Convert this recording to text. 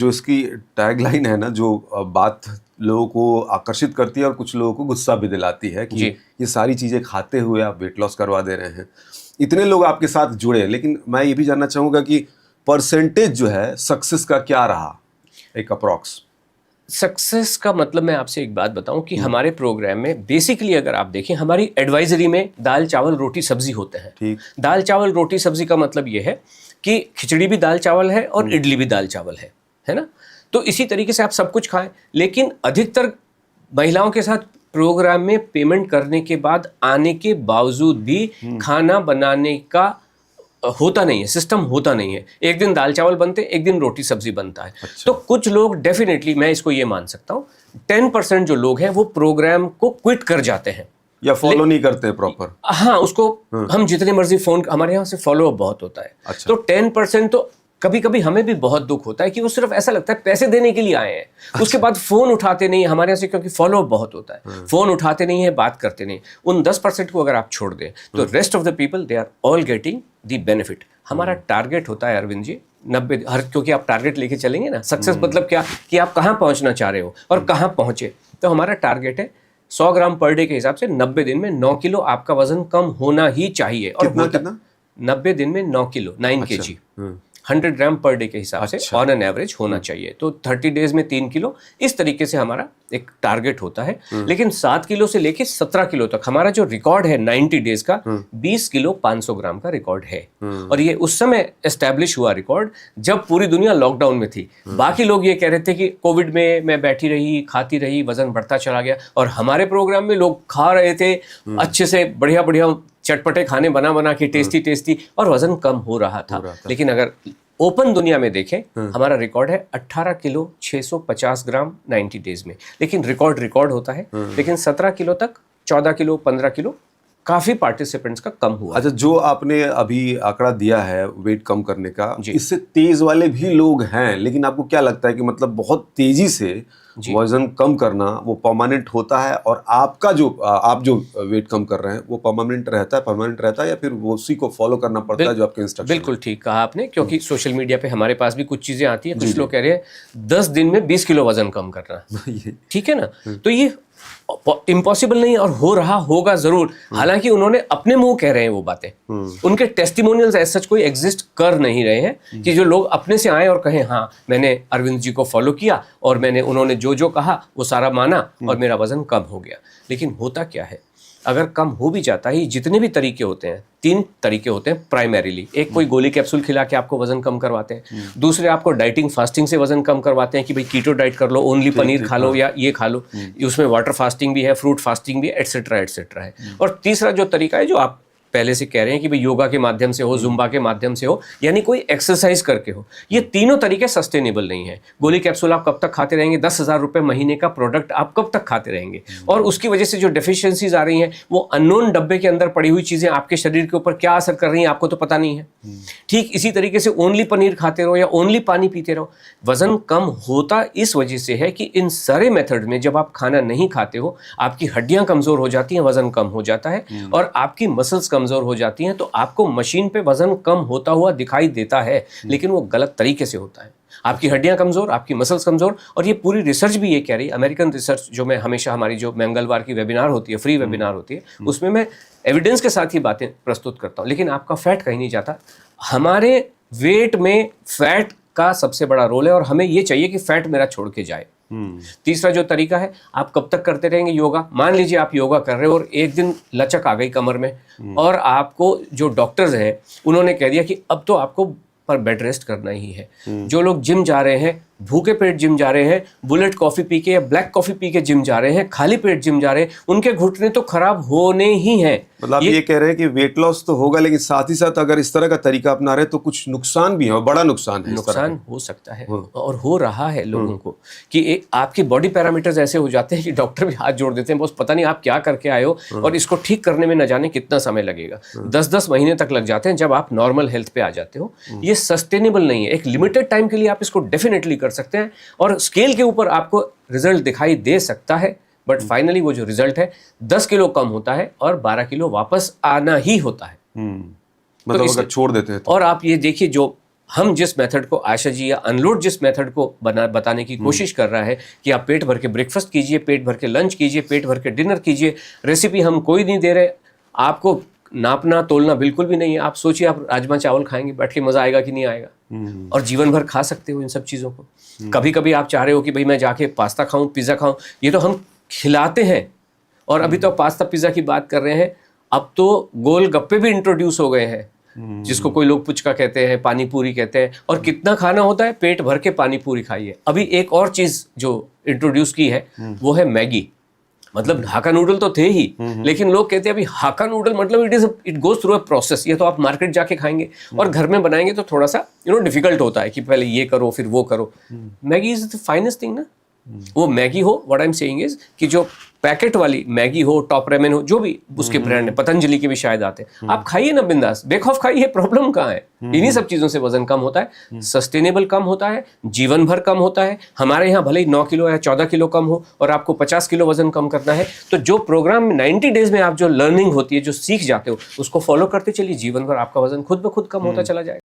जो इसकी टैगलाइन है ना, जो बात लोगों को आकर्षित करती है और कुछ लोगों को गुस्सा भी दिलाती है कि ये सारी चीज़ें खाते हुए आप वेट लॉस करवा दे रहे हैं। इतने लोग आपके साथ जुड़े, लेकिन मैं ये भी जानना चाहूँगा कि परसेंटेज जो है सक्सेस का क्या रहा, एक अप्रॉक्स? सक्सेस का मतलब मैं आपसे एक बात बताऊं कि हमारे प्रोग्राम में बेसिकली अगर आप देखें, हमारी एडवाइजरी में दाल चावल रोटी सब्जी होते हैं। ठीक। दाल चावल रोटी सब्जी का मतलब ये है कि खिचड़ी भी दाल चावल है और इडली भी दाल चावल है ना। तो इसी तरीके से आप सब कुछ खाएं, लेकिन अधिकतर महिलाओं के साथ प्रोग्राम में पेमेंट करने के बाद आने के बावजूद भी खाना बनाने का होता नहीं है, सिस्टम होता नहीं है। एक दिन दाल चावल बनते, एक दिन रोटी सब्जी बनता है। अच्छा। तो कुछ लोग डेफिनेटली, मैं इसको ये मान सकता हूँ, 10% जो लोग हैं वो प्रोग्राम को क्विट कर जाते हैं या फॉलो नहीं करते प्रॉपर। हाँ, उसको हम जितने मर्जी फोन, हमारे यहाँ से फॉलो अप बहुत होता है। अच्छा। तो 10% तो कभी कभी हमें भी बहुत दुख होता है कि वो सिर्फ ऐसा लगता है पैसे देने के लिए आए हैं। अच्छा। उसके बाद फोन उठाते नहीं हमारे यहाँ से, क्योंकि फॉलो अप बहुत होता है, फोन उठाते नहीं है, बात करते नहीं। उन 10% को अगर आप छोड़ दें तो rest of the people they are all getting the benefit. हमारा टारगेट होता है अरविंद जी 90, क्योंकि आप टारगेट लेके चलेंगे ना। सक्सेस मतलब क्या कि आप कहाँ पहुँचना चाह रहे हो और कहाँ पहुँचे। तो हमारा टारगेट है 100 ग्राम पर डे के हिसाब से 90 दिन में 9 किलो आपका वजन कम होना ही चाहिए। और कितना? 90 दिन में 9 किलो, 9 kg 100 ग्राम पर डे के हिसाब से ऑन एन एवरेज होना चाहिए। तो 30 डेज में 3 किलो, इस तरीके से हमारा एक टारगेट होता है। लेकिन 7 किलो से लेके 17 किलो तक हमारा जो रिकॉर्ड है 90 डेज का, 20 किलो 500 ग्राम का रिकॉर्ड है। और ये उस समय एस्टेब्लिश हुआ रिकॉर्ड जब पूरी दुनिया लॉकडाउन में थी। बाकी लोग ये कह रहे थे कि कोविड में मैं बैठी रही, खाती रही, वजन बढ़ता चला गया। और हमारे प्रोग्राम में लोग खा रहे थे अच्छे से, बढ़िया बढ़िया चटपटे खाने बना बना के, टेस्टी, और वजन कम हो रहा था। लेकिन अगर ओपन दुनिया में देखें, हमारा रिकॉर्ड है 18 किलो 650 ग्राम 90 डेज में। लेकिन रिकॉर्ड होता है। लेकिन 17 किलो तक, 14 किलो, 15 किलो काफी पार्टिसिपेंट्स का कम हुआ। अच्छा, जो आपने अभी आंकड़ा दिया है वेट कम करने का, इससे तेज वाले भी लोग हैं, लेकिन आपको क्या लगता है कि मतलब बहुत तेजी से वजन कम करना वो परमानेंट होता है, और आपका जो आप जो वेट कम कर रहे हैं वो परमानेंट रहता है या फिर वो उसी को फॉलो करना पड़ता है जो आपके इंस्ट्रक्शन? बिल्कुल ठीक कहा आपने, क्योंकि सोशल मीडिया पे हमारे पास भी कुछ चीजें आती है। कुछ लोग कह रहे हैं 10 दिन में 20 किलो वजन कम करना। ठीक है ना। तो ये इम्पॉसिबल नहीं, और हो रहा होगा जरूर। हालांकि उन्होंने अपने मुंह कह रहे हैं वो बातें, उनके टेस्टिमोनियल्स ऐसा सच कोई एग्जिस्ट कर नहीं रहे हैं कि जो लोग अपने से आए और कहें हाँ मैंने अरविंद जी को फॉलो किया और मैंने उन्होंने जो जो कहा वो सारा माना और मेरा वजन कम हो गया। लेकिन होता क्या है, अगर कम हो भी जाता है, जितने भी तरीके होते हैं, 3 तरीके होते हैं प्राइमरीली। एक, कोई गोली कैप्सूल खिला के आपको वजन कम करवाते हैं। दूसरे, आपको डाइटिंग फास्टिंग से वजन कम करवाते हैं कि भाई कीटो डाइट कर लो, ओनली पनीर खा लो या ये खा लो। उसमें वाटर फास्टिंग भी है, फ्रूट फास्टिंग भी है, एटसेट्रा है। और तीसरा जो तरीका है, जो आप पहले से कह रहे हैं कि भाई योगा के माध्यम से हो, जुम्बा के माध्यम से हो, यानी कोई एक्सरसाइज करके हो। ये तीनों तरीके सस्टेनेबल नहीं है। गोली कैप्सूल आप कब तक खाते रहेंगे? 10,000 रुपए महीने का प्रोडक्ट आप कब तक खाते रहेंगे? और उसकी वजह से जो डेफिशिएंसीज आ रही हैं, वो अननोन डब्बे के अंदर पड़ी हुई चीजें आपके शरीर के ऊपर क्या असर कर रही हैं आपको तो पता नहीं है। ठीक इसी तरीके से ओनली पनीर खाते रहो या ओनली पानी पीते रहो, वजन कम होता इस वजह से है कि इन सारे मेथड में जब आप खाना नहीं खाते हो, आपकी हड्डियां कमजोर हो जाती हैं, वजन कम हो जाता है, और आपकी मसल्स कमजोर हो जाती हैं। तो आपको मशीन पे वजन कम होता हुआ दिखाई देता है, लेकिन वो गलत तरीके से होता है। आपकी हड्डियां कमजोर, आपकी मसल्स कमजोर। और ये पूरी रिसर्च भी ये कह रही है, अमेरिकन रिसर्च, जो मैं हमेशा, हमारी जो मंगलवार की वेबिनार होती है, फ्री वेबिनार होती है, उसमें मैं एविडेंस के साथ ही बातें प्रस्तुत करता हूं। लेकिन आपका फैट कहीं नहीं जाता। हमारे वेट में फैट का सबसे बड़ा रोल है, और हमें ये चाहिए कि फैट मेरा छोड़ के जाए। तीसरा जो तरीका है, आप कब तक करते रहेंगे योगा? मान लीजिए आप योगा कर रहे हो और एक दिन लचक आ गई कमर में, और आपको जो डॉक्टर्स हैं उन्होंने कह दिया कि अब तो आपको पर बेड रेस्ट करना ही है। जो लोग जिम जा रहे हैं, भूखे पेट जिम जा रहे हैं, बुलेट कॉफी पी के या ब्लैक कॉफी पी के जिम जा रहे हैं, खाली पेट जिम जा रहे हैं, उनके घुटने तो खराब होने ही हैं। मतलब ये कह रहे हैं कि वेट लॉस तो होगा, लेकिन साथ ही साथ अगर इस तरह का तरीका अपना रहे तो कुछ नुकसान भी है, और बड़ा नुकसान है। नुकसान हो सकता है, और हो रहा है लोगों को, कि आपके बॉडी पैरामीटर्स ऐसे हो जाते हैं कि डॉक्टर भी हाथ जोड़ देते हैं, बस पता नहीं आप क्या करके आए हो, और इसको ठीक करने में न जाने कितना समय लगेगा। 10-10 महीने तक लग जाते हैं जब आप नॉर्मल हेल्थ पे आ जाते हो। ये सस्टेनेबल नहीं है। एक लिमिटेड टाइम के लिए आप इसको डेफिनेटली कर सकते हैं, और स्केल के ऊपर आपको रिजल्ट दिखाई दे सकता है, बट फाइनली वो जो रिजल्ट है 10 किलो कम होता है और 12 किलो वापस आना ही होता है। मतलब अगर छोड़ देते हैं तो। और आप ये देखिए, जो हम जिस मेथड को, आयशा जी या अनलोड जिस मेथड को बताने की कोशिश कर रहा है कि आप पेट भर के ब्रेकफास्ट कीजिए, पेट भर के लंच कीजिए, पेट भर के डिनर कीजिए, रेसिपी हम कोई नहीं दे रहे, आपको नापना तोलना बिल्कुल भी नहीं है। आप सोचिए आप राजमा चावल खाएंगे, बैठ के मजा आएगा कि नहीं आएगा, और जीवन भर खा सकते हो इन सब चीज़ों को। कभी कभी आप चाह रहे हो कि भाई मैं जाके पास्ता खाऊं, पिज़्ज़ा खाऊं, ये तो हम खिलाते हैं। और अभी तो पास्ता पिज़्ज़ा की बात कर रहे हैं, अब तो गोल गप्पे भी इंट्रोड्यूस हो गए हैं, जिसको कोई लोग पुचका कहते हैं, पानी पूरी कहते हैं। और कितना खाना होता है, पेट भर के पानी पूरी खाइए। अभी एक और चीज़ जो इंट्रोड्यूस की है वो है मैगी। मतलब हाक्का नूडल तो थे ही, लेकिन लोग कहते हैं अभी हाक्का नूडल मतलब it goes through a process. ये तो आप मार्केट जाके खाएंगे, और घर में बनाएंगे तो थोड़ा सा डिफिकल्ट होता है कि पहले ये करो फिर वो करो। Maggi is the finest thing ना। वो मैगी हो, what I am saying is कि जो पैकेट वाली मैगी हो, टॉप रेमन हो, जो भी उसके ब्रांड है, पतंजलि के भी शायद आते हैं, आप खाइए ना बिंदास, बेखौफ खाइए। प्रॉब्लम कहाँ है? इन्हीं सब चीजों से वजन कम होता है, सस्टेनेबल कम होता है, जीवन भर कम होता है। हमारे यहाँ भले ही 9 किलो या 14 किलो कम हो, और आपको 50 किलो वजन कम करना है, तो जो प्रोग्राम में 90 डेज में आप जो लर्निंग होती है, जो सीख जाते हो, उसको फॉलो करते चलिए, जीवन भर आपका वजन खुद ब खुद कम होता चला जाएगा।